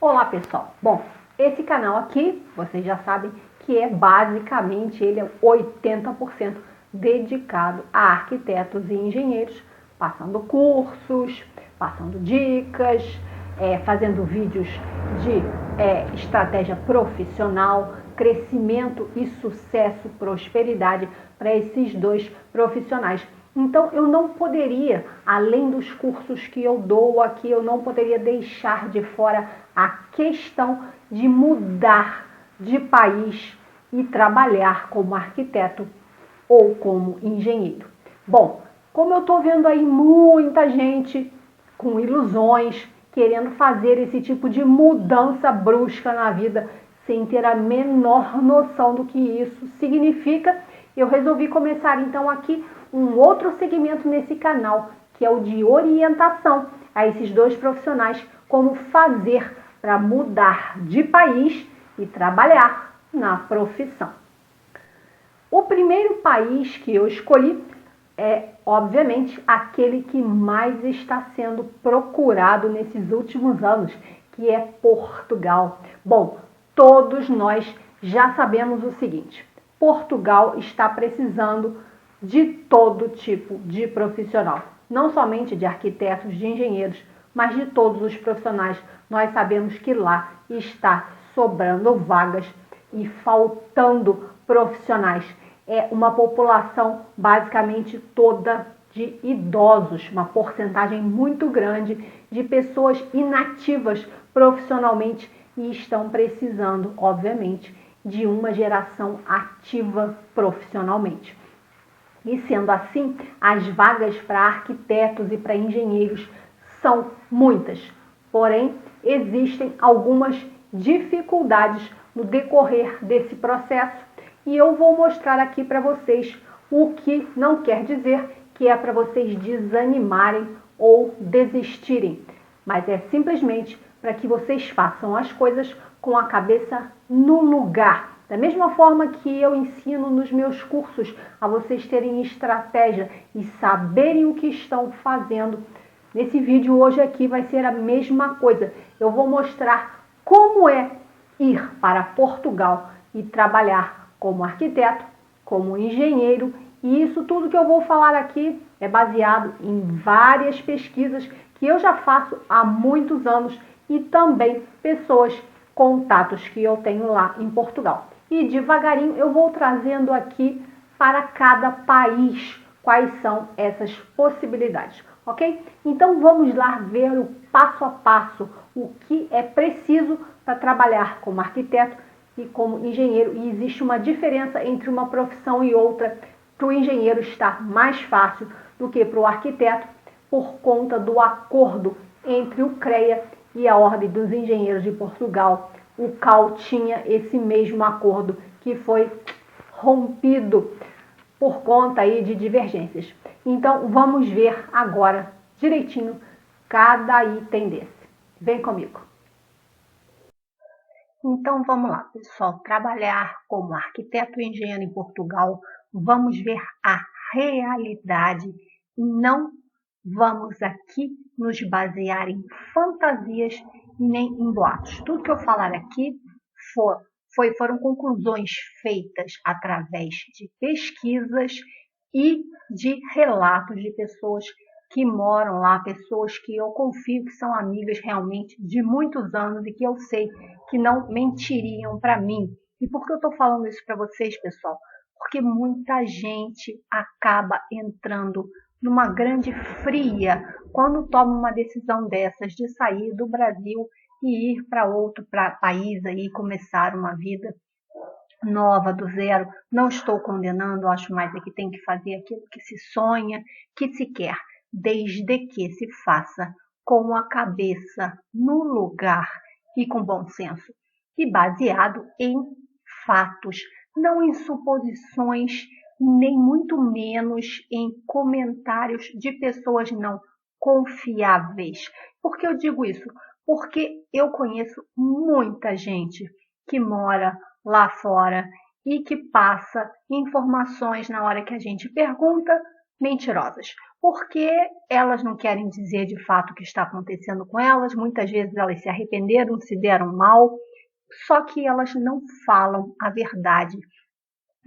Olá pessoal, bom, esse canal aqui, vocês já sabem que é basicamente, ele é 80% dedicado a arquitetos e engenheiros, passando cursos, passando dicas, fazendo vídeos de estratégia profissional, crescimento e sucesso, prosperidade para esses dois profissionais. Então, eu não poderia, além dos cursos que eu dou aqui, eu não poderia deixar de fora a questão de mudar de país e trabalhar como arquiteto ou como engenheiro. Bom, como eu estou vendo aí muita gente com ilusões, querendo fazer esse tipo de mudança brusca na vida, sem ter a menor noção do que isso significa, eu resolvi começar então aqui um outro segmento nesse canal, que é o de orientação a esses dois profissionais, como fazer para mudar de país e trabalhar na profissão. O primeiro país que eu escolhi é, obviamente, aquele que mais está sendo procurado nesses últimos anos, que é Portugal. Bom, todos nós já sabemos o seguinte: Portugal está precisando de todo tipo de profissional, não somente de arquitetos, de engenheiros, mas de todos os profissionais. Nós sabemos que lá está sobrando vagas e faltando profissionais. É uma população basicamente toda de idosos, uma porcentagem muito grande de pessoas inativas profissionalmente e estão precisando, obviamente, de uma geração ativa profissionalmente. E sendo assim, as vagas para arquitetos e para engenheiros são muitas. Porém, existem algumas dificuldades no decorrer desse processo e eu vou mostrar aqui para vocês, o que não quer dizer que é para vocês desanimarem ou desistirem, mas é simplesmente para que vocês façam as coisas com a cabeça no lugar. Da mesma forma que eu ensino nos meus cursos a vocês terem estratégia e saberem o que estão fazendo, nesse vídeo hoje aqui vai ser a mesma coisa. Eu vou mostrar como é ir para Portugal e trabalhar como arquiteto, como engenheiro, e isso tudo que eu vou falar aqui é baseado em várias pesquisas que eu já faço há muitos anos e também pessoas, contatos que eu tenho lá em Portugal. E devagarinho eu vou trazendo aqui para cada país quais são essas possibilidades, ok? Então vamos lá ver o passo a passo, o que é preciso para trabalhar como arquiteto e como engenheiro. E existe uma diferença entre uma profissão e outra. Para o engenheiro está mais fácil do que para o arquiteto, por conta do acordo entre o CREA e a Ordem dos Engenheiros de Portugal. O CAL tinha esse mesmo acordo que foi rompido por conta aí de divergências. Então, vamos ver agora direitinho cada item desse. Vem comigo. Então, vamos lá, pessoal. Trabalhar como arquiteto e engenheiro em Portugal, vamos ver a realidade. Não vamos aqui nos basear em fantasias e nem em boatos. Tudo que eu falar aqui foram conclusões feitas através de pesquisas e de relatos de pessoas que moram lá, pessoas que eu confio que são amigas realmente de muitos anos e que eu sei que não mentiriam para mim. E por que eu estou falando isso para vocês, pessoal? Porque muita gente acaba entrando numa grande fria quando toma uma decisão dessas de sair do Brasil e ir para outro país aí, começar uma vida nova, do zero. Não estou condenando, acho mais é que tem que fazer aquilo que se sonha, que se quer, desde que se faça com a cabeça no lugar e com bom senso, e baseado em fatos, não em suposições, nem muito menos em comentários de pessoas não confiáveis. Por que eu digo isso? Porque eu conheço muita gente que mora lá fora e que passa informações na hora que a gente pergunta, mentirosas, porque elas não querem dizer de fato o que está acontecendo com elas, muitas vezes elas se arrependeram, se deram mal, só que elas não falam a verdade.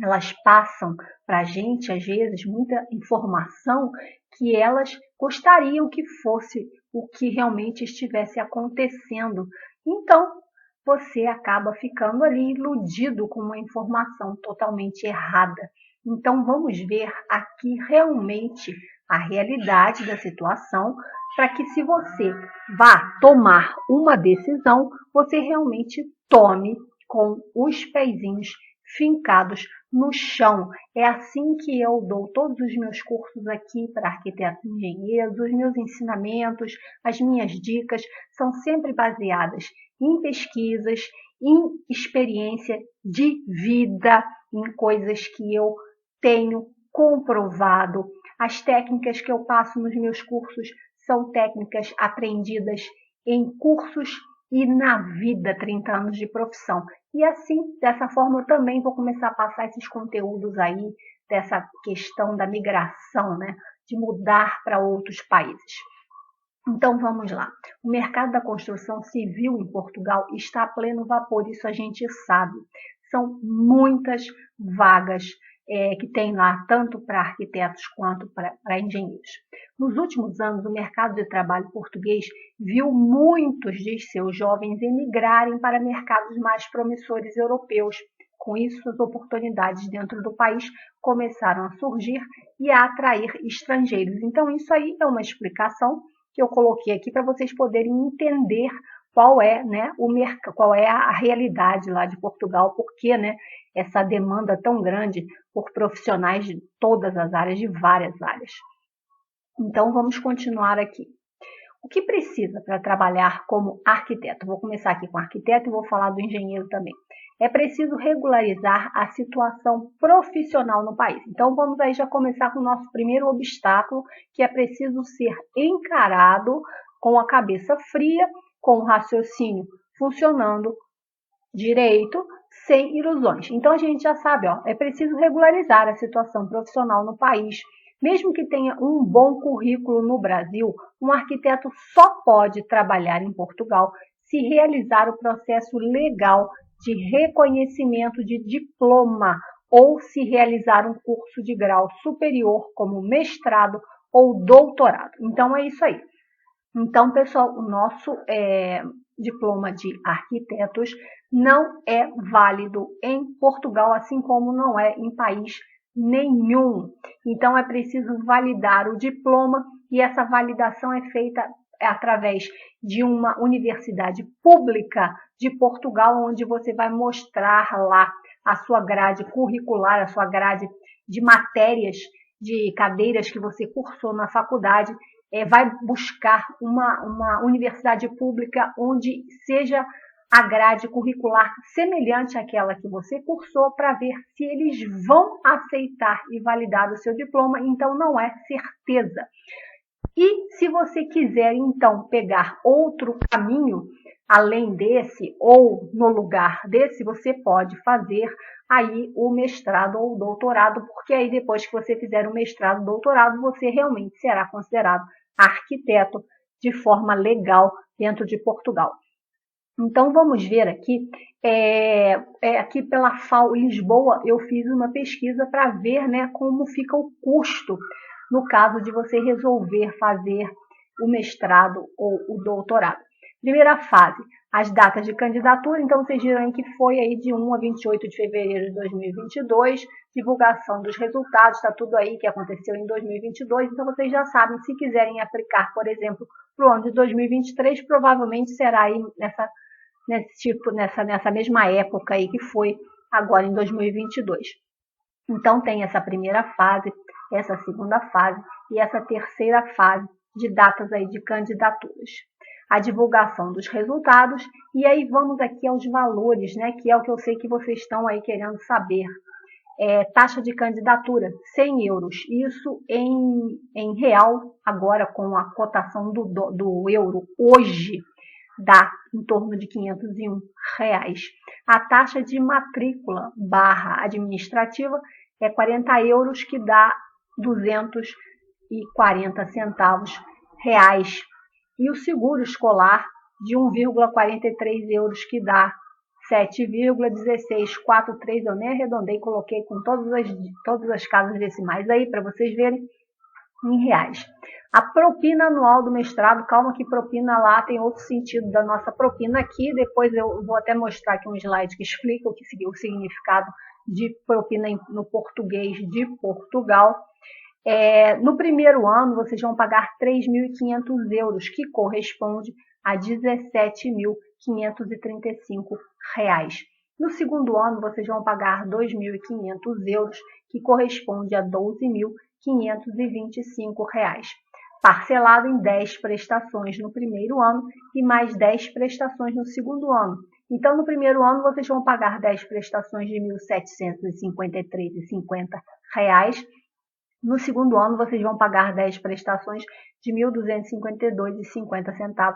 Elas passam para a gente, às vezes, muita informação que elas gostariam que fosse o que realmente estivesse acontecendo. Então, você acaba ficando ali iludido com uma informação totalmente errada. Então, vamos ver aqui realmente a realidade da situação, para que se você vá tomar uma decisão, você realmente tome com os pezinhos fincados no chão. É assim que eu dou todos os meus cursos aqui para arquitetos e engenheiros, os meus ensinamentos, as minhas dicas são sempre baseadas em pesquisas, em experiência de vida, em coisas que eu tenho comprovado. As técnicas que eu passo nos meus cursos são técnicas aprendidas em cursos e na vida, 30 anos de profissão. E assim, dessa forma, eu também vou começar a passar esses conteúdos aí, dessa questão da migração, né? De mudar para outros países. Então, vamos lá. O mercado da construção civil em Portugal está a pleno vapor, isso a gente sabe. São muitas vagas que tem lá, tanto para arquitetos quanto para engenheiros. Nos últimos anos, o mercado de trabalho português viu muitos de seus jovens emigrarem para mercados mais promissores europeus. Com isso, as oportunidades dentro do país começaram a surgir e a atrair estrangeiros. Então, isso aí é uma explicação que eu coloquei aqui para vocês poderem entender qual é, né, qual é a realidade lá de Portugal, porque, né, essa demanda tão grande por profissionais de todas as áreas, de várias áreas. Então, vamos continuar aqui. O que precisa para trabalhar como arquiteto? Vou começar aqui com arquiteto e vou falar do engenheiro também. É preciso regularizar a situação profissional no país. Então, vamos aí já começar com o nosso primeiro obstáculo, que é preciso ser encarado com a cabeça fria, com o raciocínio funcionando direito, sem ilusões. Então, a gente já sabe, ó, é preciso regularizar a situação profissional no país. Mesmo que tenha um bom currículo no Brasil, um arquiteto só pode trabalhar em Portugal se realizar o processo legal de reconhecimento de diploma ou se realizar um curso de grau superior, como mestrado ou doutorado. Então, é isso aí. Então, pessoal, o nosso diploma de arquitetos não é válido em Portugal, assim como não é em país nenhum. Então, é preciso validar o diploma e essa validação é feita através de uma universidade pública de Portugal, onde você vai mostrar lá a sua grade curricular, a sua grade de matérias, de cadeiras que você cursou na faculdade. Vai buscar uma universidade pública onde seja a grade curricular semelhante àquela que você cursou, para ver se eles vão aceitar e validar o seu diploma. Então, não é certeza. E se você quiser, então, pegar outro caminho, além desse, ou no lugar desse, você pode fazer aí o mestrado ou o doutorado, porque aí depois que você fizer o mestrado ou doutorado, você realmente será considerado arquiteto de forma legal dentro de Portugal. Então, vamos ver aqui, aqui pela FAU Lisboa, eu fiz uma pesquisa para ver, né, como fica o custo no caso de você resolver fazer o mestrado ou o doutorado. Primeira fase, as datas de candidatura. Então, vocês viram aí que foi aí de 1 a 28 de fevereiro de 2022, divulgação dos resultados, está tudo aí que aconteceu em 2022. Então, vocês já sabem, se quiserem aplicar, por exemplo, para o ano de 2023, provavelmente será aí nessa mesma época aí que foi agora em 2022. Então, tem essa primeira fase, essa segunda fase e essa terceira fase de datas aí de candidaturas. A divulgação dos resultados, e aí vamos aqui aos valores, né, que é o que eu sei que vocês estão aí querendo saber. Taxa de candidatura, 100 euros, isso em real, agora com a cotação do euro hoje, dá em torno de R$501. A taxa de matrícula / administrativa é 40 euros, que dá reais. E o seguro escolar de 1,43 euros, que dá 7,1643, eu nem arredondei, coloquei com todas as casas decimais aí para vocês verem em reais. A propina anual do mestrado, calma que propina lá tem outro sentido da nossa propina aqui, depois eu vou até mostrar aqui um slide que explica o significado de propina no português de Portugal. No primeiro ano, vocês vão pagar 3.500 euros, que corresponde a 17.535 reais. No segundo ano, vocês vão pagar 2.500 euros, que corresponde a 12.525 reais. Parcelado em 10 prestações no primeiro ano e mais 10 prestações no segundo ano. Então, no primeiro ano, vocês vão pagar 10 prestações de R$ 1.753,50. No segundo ano, vocês vão pagar 10 prestações de R$ 1.252,50.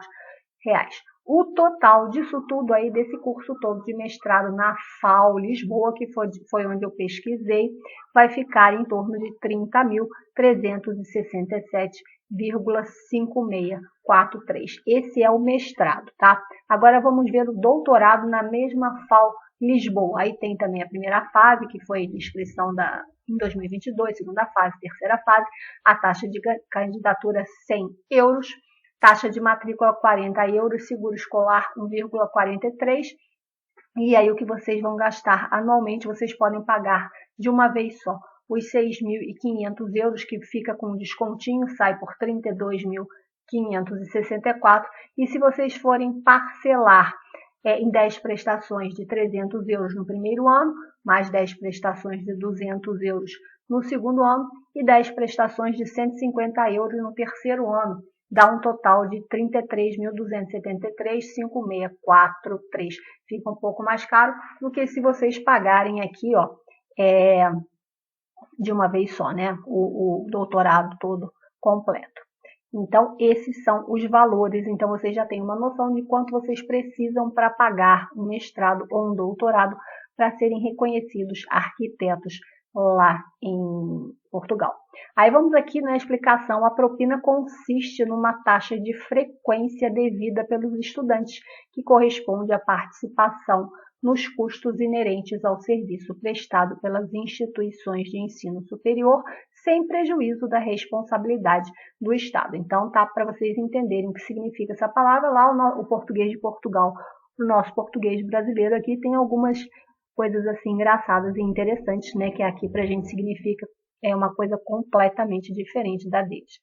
O total disso tudo aí, desse curso todo de mestrado na FAU Lisboa, que foi onde eu pesquisei, vai ficar em torno de 30.367,5643. Esse é o mestrado, tá? Agora vamos ver o doutorado na mesma FAU Lisboa. Aí tem também a primeira fase, que foi de inscrição em 2022, segunda fase, terceira fase, a taxa de candidatura 100 euros, taxa de matrícula 40 euros, seguro escolar 1,43. E aí o que vocês vão gastar anualmente, vocês podem pagar de uma vez só. Os 6.500 euros, que fica com descontinho, sai por 32.564. E se vocês forem parcelar em 10 prestações de 300 euros no primeiro ano, mais 10 prestações de 200 euros no segundo ano e 10 prestações de 150 euros no terceiro ano, dá um total de 33.273,5643. Fica um pouco mais caro do que se vocês pagarem aqui, ó, de uma vez só, né? O doutorado todo completo. Então, esses são os valores. Então, vocês já têm uma noção de quanto vocês precisam para pagar um mestrado ou um doutorado para serem reconhecidos arquitetos lá em Portugal. Aí vamos aqui na explicação. A propina consiste numa taxa de frequência devida pelos estudantes, que corresponde à participação nos custos inerentes ao serviço prestado pelas instituições de ensino superior, sem prejuízo da responsabilidade do Estado. Então, tá para vocês entenderem o que significa essa palavra. Lá o português de Portugal, o nosso português brasileiro aqui tem algumas coisas assim engraçadas e interessantes, né, que aqui para a gente significa uma coisa completamente diferente da deles.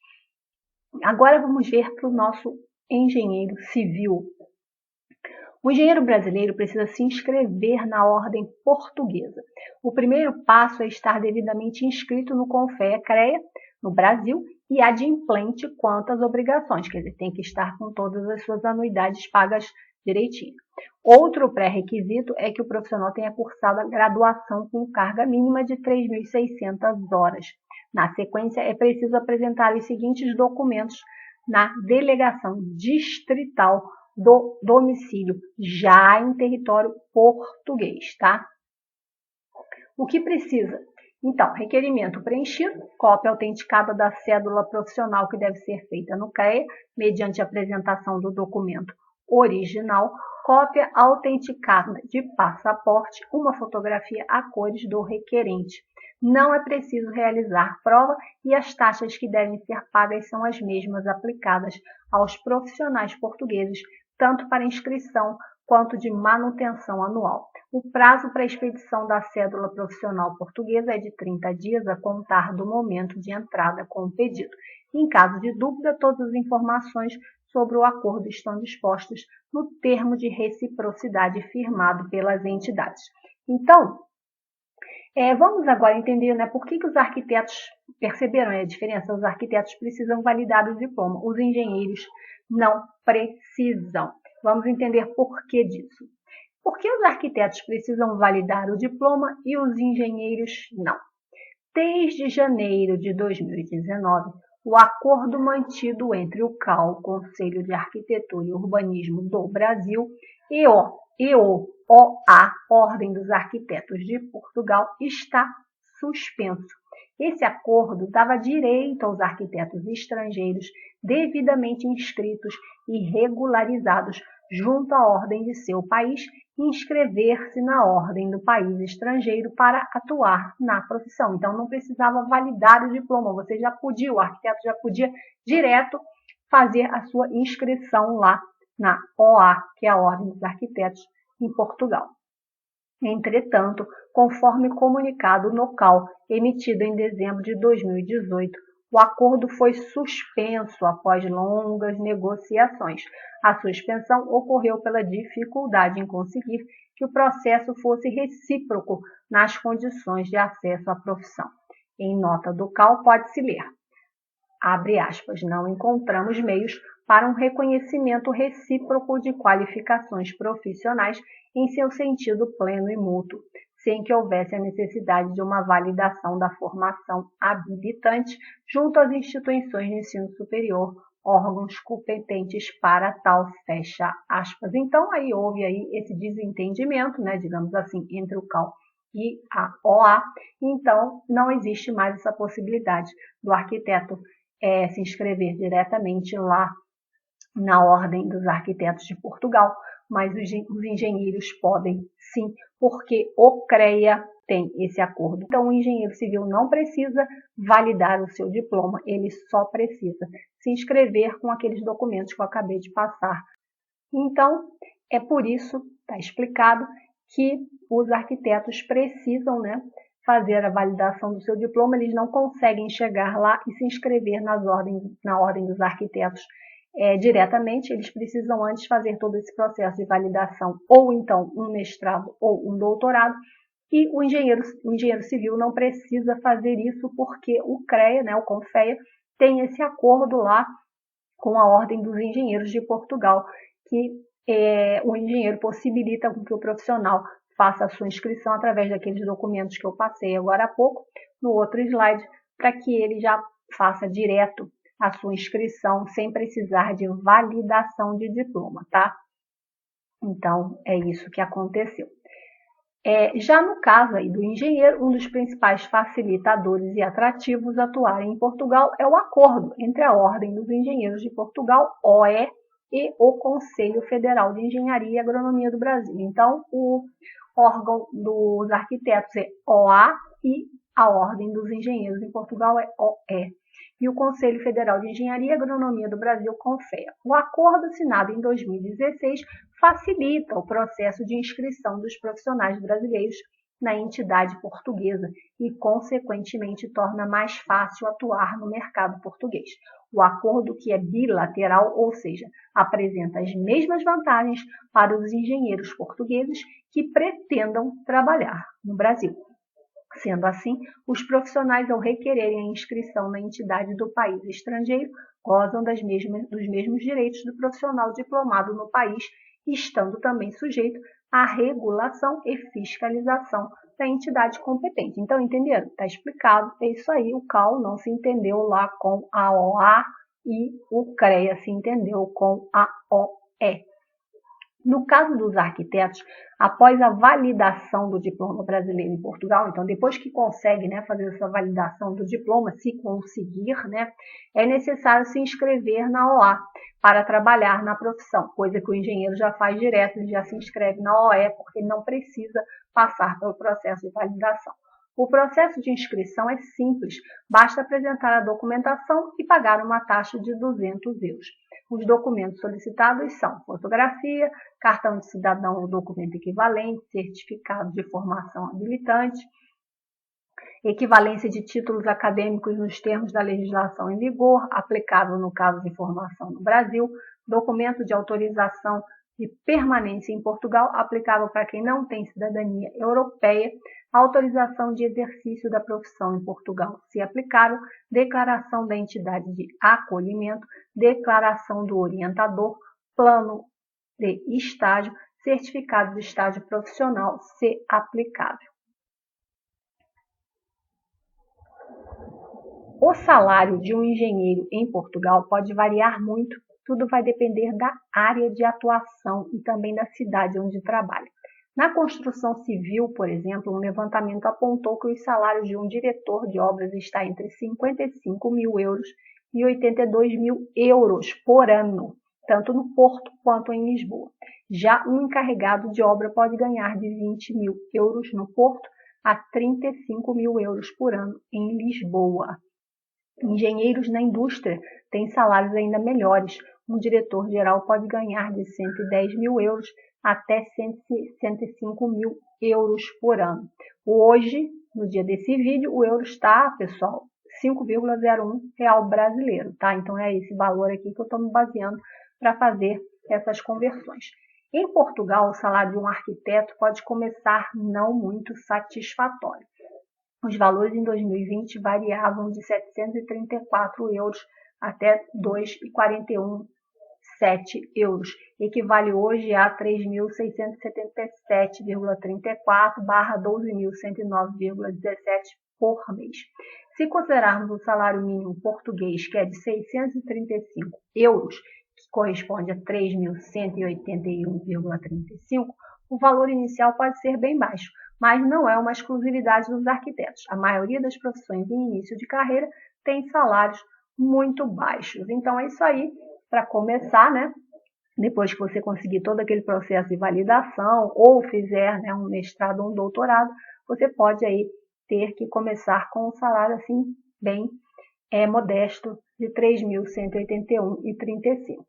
Agora vamos ver para o nosso engenheiro civil. O engenheiro brasileiro precisa se inscrever na ordem portuguesa. O primeiro passo é estar devidamente inscrito no CONFEA-CREA, no Brasil, e adimplente quanto às obrigações, quer dizer, tem que estar com todas as suas anuidades pagas direitinho. Outro pré-requisito é que o profissional tenha cursado a graduação com carga mínima de 3.600 horas. Na sequência, é preciso apresentar os seguintes documentos na delegação distrital do domicílio, já em território português, tá? O que precisa? Então, requerimento preenchido, cópia autenticada da cédula profissional que deve ser feita no CREA, mediante apresentação do documento original, cópia autenticada de passaporte, uma fotografia a cores do requerente. Não é preciso realizar prova e as taxas que devem ser pagas são as mesmas aplicadas aos profissionais portugueses, tanto para inscrição quanto de manutenção anual. O prazo para a expedição da cédula profissional portuguesa é de 30 dias a contar do momento de entrada com o pedido. Em caso de dúvida, todas as informações sobre o acordo estão dispostas no termo de reciprocidade firmado pelas entidades. Então, vamos agora entender, né, por que os arquitetos, perceberam a diferença? Os arquitetos precisam validar o diploma, os engenheiros não precisam. Vamos entender por que disso. Por que os arquitetos precisam validar o diploma e os engenheiros não? Desde janeiro de 2019, o acordo mantido entre o CAU, Conselho de Arquitetura e Urbanismo do Brasil, e o OA, Ordem dos Arquitetos de Portugal, está suspenso. Esse acordo dava direito aos arquitetos estrangeiros devidamente inscritos e regularizados junto à ordem de seu país inscrever-se na ordem do país estrangeiro para atuar na profissão. Então, não precisava validar o diploma, o arquiteto já podia direto fazer a sua inscrição lá na OA, que é a Ordem dos Arquitetos em Portugal. Entretanto, conforme comunicado no CAL, emitido em dezembro de 2018, o acordo foi suspenso após longas negociações. A suspensão ocorreu pela dificuldade em conseguir que o processo fosse recíproco nas condições de acesso à profissão. Em nota do CAL pode-se ler, abre aspas, não encontramos meios para um reconhecimento recíproco de qualificações profissionais em seu sentido pleno e mútuo, sem que houvesse a necessidade de uma validação da formação habilitante junto às instituições de ensino superior, órgãos competentes para tal, fecha aspas. Então, aí houve esse desentendimento, né, digamos assim, entre o CAL e a OA, então não existe mais essa possibilidade do arquiteto se inscrever diretamente lá na Ordem dos Arquitetos de Portugal, mas os engenheiros podem sim, porque o CREA tem esse acordo. Então, o engenheiro civil não precisa validar o seu diploma, ele só precisa se inscrever com aqueles documentos que eu acabei de passar. Então, é por isso, está explicado, que os arquitetos precisam, né, fazer a validação do seu diploma, eles não conseguem chegar lá e se inscrever na Ordem dos Arquitetos diretamente, eles precisam antes fazer todo esse processo de validação, ou então um mestrado ou um doutorado, e o engenheiro civil não precisa fazer isso porque o CREA, né, o CONFEA, tem esse acordo lá com a Ordem dos Engenheiros de Portugal, que o engenheiro possibilita que o profissional faça a sua inscrição através daqueles documentos que eu passei agora há pouco, no outro slide, para que ele já faça direto a sua inscrição sem precisar de validação de diploma, tá? Então, é isso que aconteceu. Já no caso aí do engenheiro, um dos principais facilitadores e atrativos a atuarem em Portugal é o acordo entre a Ordem dos Engenheiros de Portugal, OE, e o Conselho Federal de Engenharia e Agronomia do Brasil. Então, o órgão dos arquitetos é OA e a Ordem dos Engenheiros em Portugal é OE. E o Conselho Federal de Engenharia e Agronomia do Brasil, CONFEA. O acordo assinado em 2016 facilita o processo de inscrição dos profissionais brasileiros na entidade portuguesa e, consequentemente, torna mais fácil atuar no mercado português. O acordo, que é bilateral, ou seja, apresenta as mesmas vantagens para os engenheiros portugueses que pretendam trabalhar no Brasil. Sendo assim, os profissionais, ao requererem a inscrição na entidade do país estrangeiro, gozam dos mesmos direitos do profissional diplomado no país, estando também sujeito à regulação e fiscalização da entidade competente. Então, entenderam? Está explicado, é isso aí. O CAL não se entendeu lá com a OA e o CREA se entendeu com a OE. No caso dos arquitetos, após a validação do diploma brasileiro em Portugal, então depois que consegue, né, fazer essa validação do diploma, se conseguir, né, é necessário se inscrever na OA para trabalhar na profissão, coisa que o engenheiro já faz direto, ele já se inscreve na OE, porque ele não precisa passar pelo processo de validação. O processo de inscrição é simples, basta apresentar a documentação e pagar uma taxa de 200 euros. Os documentos solicitados são fotografia, cartão de cidadão ou documento equivalente, certificado de formação habilitante, equivalência de títulos acadêmicos nos termos da legislação em vigor, aplicável no caso de formação no Brasil, documento de autorização de permanência em Portugal, aplicável para quem não tem cidadania europeia, autorização de exercício da profissão em Portugal, se aplicável, declaração da entidade de acolhimento, declaração do orientador, plano de estágio, certificado de estágio profissional, se aplicável. O salário de um engenheiro em Portugal pode variar muito, tudo vai depender da área de atuação e também da cidade onde trabalha. Na construção civil, por exemplo, um levantamento apontou que os salários de um diretor de obras está entre 55 mil euros e 82 mil euros por ano, tanto no Porto quanto em Lisboa. Já um encarregado de obra pode ganhar de 20 mil euros no Porto a 35 mil euros por ano em Lisboa. Engenheiros na indústria têm salários ainda melhores. Um diretor-geral pode ganhar de 110 mil euros até 105 mil euros por ano. Hoje, no dia desse vídeo, o euro está, pessoal, 5,01 real brasileiro, tá? Então é esse valor aqui que eu estou me baseando para fazer essas conversões. Em Portugal, o salário de um arquiteto pode começar não muito satisfatório. Os valores em 2020 variavam de 734 euros até 2,41,7 euros, equivale hoje a 3.677,34/12.109,17 por mês. Se considerarmos o salário mínimo português, que é de 635 euros, que corresponde a 3.181,35, o valor inicial pode ser bem baixo, mas não é uma exclusividade dos arquitetos. A maioria das profissões em início de carreira tem salários muito baixos. Então é isso aí, para começar, né? Depois que você conseguir todo aquele processo de validação ou fizer, né, um mestrado ou um doutorado, você pode aí ter que começar com um salário assim bem modesto de 3.181,35.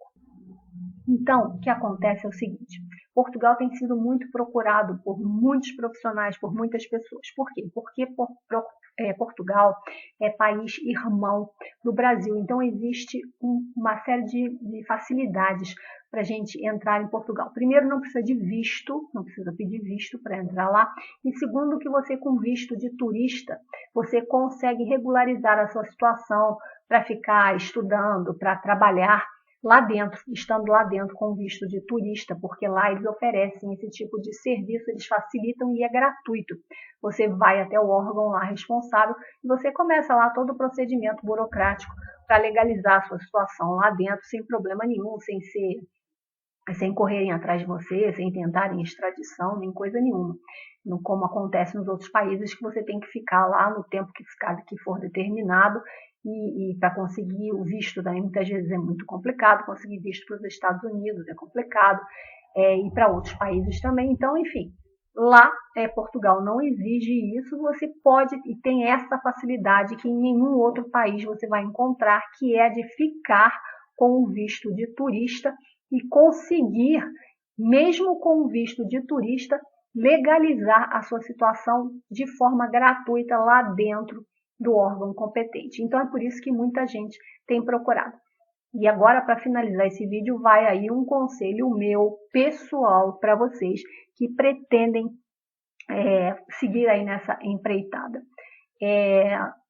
Então, o que acontece é o seguinte: Portugal tem sido muito procurado por muitos profissionais, por muitas pessoas. Por quê? Porque Portugal é país irmão do Brasil. Então, existe uma série de facilidades para a gente entrar em Portugal. Primeiro, não precisa de visto, não precisa pedir visto para entrar lá. E segundo, que você, com visto de turista, você consegue regularizar a sua situação para ficar estudando, para trabalhar lá dentro, estando lá dentro com visto de turista, porque lá eles oferecem esse tipo de serviço, eles facilitam e é gratuito. Você vai até o órgão lá responsável e você começa lá todo o procedimento burocrático para legalizar a sua situação lá dentro, sem problema nenhum, sem correrem atrás de você, sem tentarem extradição, nem coisa nenhuma. Como acontece nos outros países, que você tem que ficar lá no tempo que for determinado, e para conseguir o visto também muitas vezes é muito complicado, conseguir visto para os Estados Unidos é complicado, e para outros países também. Então, enfim, lá Portugal não exige isso, você pode e tem essa facilidade que em nenhum outro país você vai encontrar, que é de ficar com o visto de turista e conseguir, mesmo com o visto de turista, legalizar a sua situação de forma gratuita lá dentro do órgão competente. Então é por isso que muita gente tem procurado. E agora, para finalizar esse vídeo, vai aí um conselho meu pessoal para vocês que pretendem seguir aí nessa empreitada.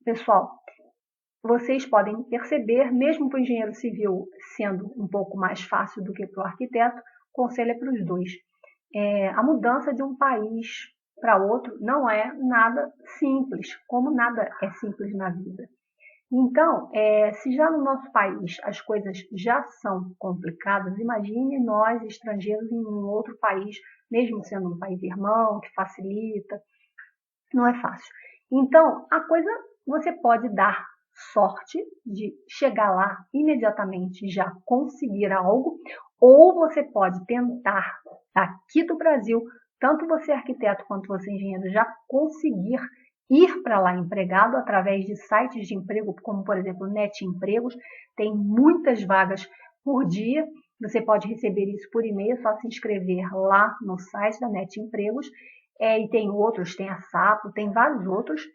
Pessoal, vocês podem perceber, mesmo para o engenheiro civil sendo um pouco mais fácil do que para o arquiteto, o conselho é para os dois. A mudança de um país para outro não é nada simples, como nada é simples na vida. Então, se já no nosso país as coisas já são complicadas, imagine nós, estrangeiros, em um outro país, mesmo sendo um país irmão, que facilita, não é fácil. Então, a coisa, você pode dar sorte de chegar lá imediatamente e já conseguir algo, ou você pode tentar, aqui do Brasil, tanto você arquiteto quanto você engenheiro, já conseguir ir para lá empregado através de sites de emprego, como por exemplo o Net Empregos, tem muitas vagas por dia, você pode receber isso por e-mail, é só se inscrever lá no site da Net Empregos, e tem outros, tem a Sapo, tem vários outros,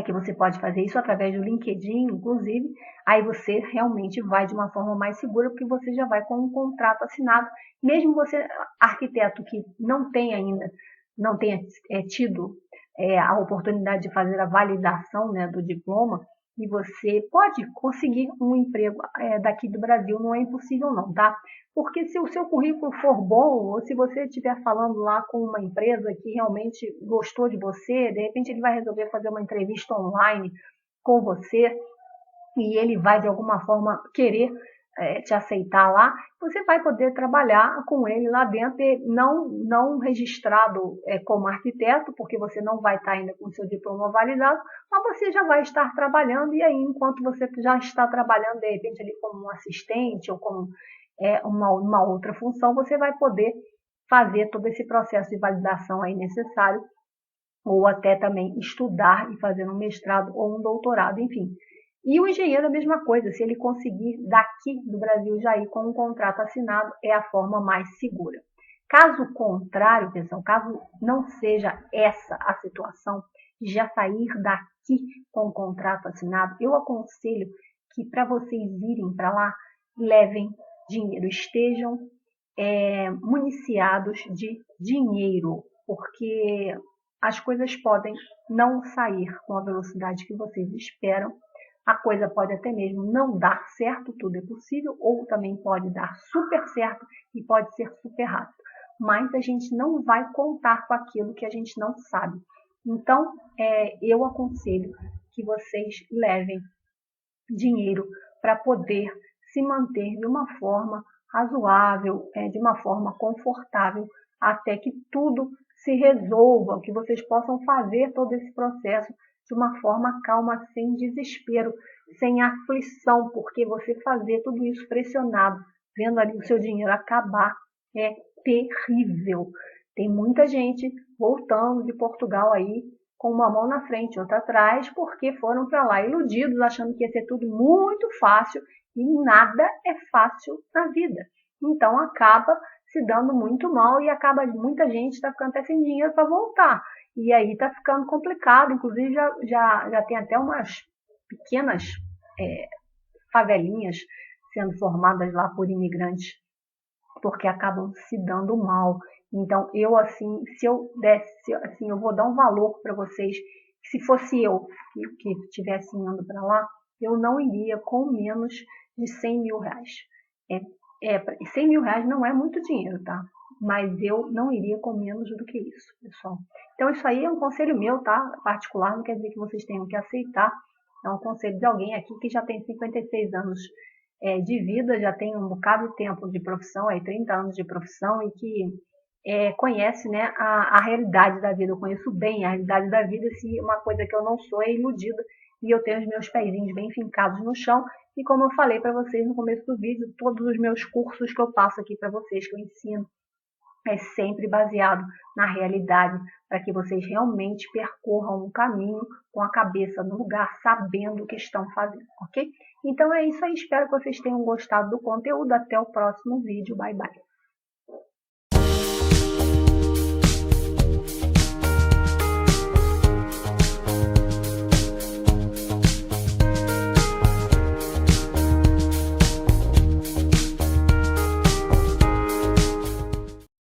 que você pode fazer isso através do LinkedIn, inclusive, aí você realmente vai de uma forma mais segura, porque você já vai com um contrato assinado, mesmo você, arquiteto que não tenha tido a oportunidade de fazer a validação, né, do diploma, e você pode conseguir um emprego daqui do Brasil, não é impossível não, tá? Porque se o seu currículo for bom, ou se você estiver falando lá com uma empresa que realmente gostou de você, de repente ele vai resolver fazer uma entrevista online com você, e ele vai de alguma forma querer te aceitar lá, você vai poder trabalhar com ele lá dentro, não registrado como arquiteto, porque você não vai estar ainda com seu diploma validado, mas você já vai estar trabalhando, e aí, enquanto você já está trabalhando, de repente, ali como um assistente ou como uma outra função, você vai poder fazer todo esse processo de validação aí necessário, ou até também estudar e fazer um mestrado ou um doutorado, enfim. E o engenheiro a mesma coisa, se ele conseguir daqui do Brasil já ir com um contrato assinado, é a forma mais segura. Caso contrário, pessoal, caso não seja essa a situação, de já sair daqui com o contrato assinado, eu aconselho que para vocês irem para lá, levem dinheiro, estejam municiados de dinheiro, porque as coisas podem não sair com a velocidade que vocês esperam, a coisa pode até mesmo não dar certo, tudo é possível, ou também pode dar super certo e pode ser super rápido. Mas a gente não vai contar com aquilo que a gente não sabe. Então, eu aconselho que vocês levem dinheiro para poder se manter de uma forma razoável, de uma forma confortável, até que tudo se resolva, que vocês possam fazer todo esse processo de uma forma calma, sem desespero, sem aflição, porque você fazer tudo isso pressionado, vendo ali o seu dinheiro acabar, é terrível. Tem muita gente voltando de Portugal aí com uma mão na frente e outra atrás, porque foram para lá iludidos, achando que ia ser tudo muito fácil, e nada é fácil na vida. Então acaba se dando muito mal e acaba muita gente está ficando até sem dinheiro para voltar. E aí está ficando complicado, inclusive já tem até umas pequenas favelinhas sendo formadas lá por imigrantes, porque acabam se dando mal. Então, eu assim, se eu desse, assim, eu vou dar um valor para vocês, se fosse eu que estivesse indo para lá, eu não iria com menos de 100 mil reais. 100 mil reais não é muito dinheiro, tá? Mas eu não iria com menos do que isso, pessoal. Então, isso aí é um conselho meu, tá? Particular, não quer dizer que vocês tenham que aceitar. É um conselho de alguém aqui que já tem 56 anos de vida, já tem um bocado de tempo de profissão, 30 anos de profissão, e que conhece, né, a realidade da vida. Eu conheço bem a realidade da vida, se uma coisa que eu não sou é iludida, e eu tenho os meus pezinhos bem fincados no chão, e como eu falei para vocês no começo do vídeo, todos os meus cursos que eu passo aqui para vocês, que eu ensino, é sempre baseado na realidade, para que vocês realmente percorram um caminho com a cabeça no lugar, sabendo o que estão fazendo, ok? Então é isso aí, espero que vocês tenham gostado do conteúdo. Até o próximo vídeo, bye bye!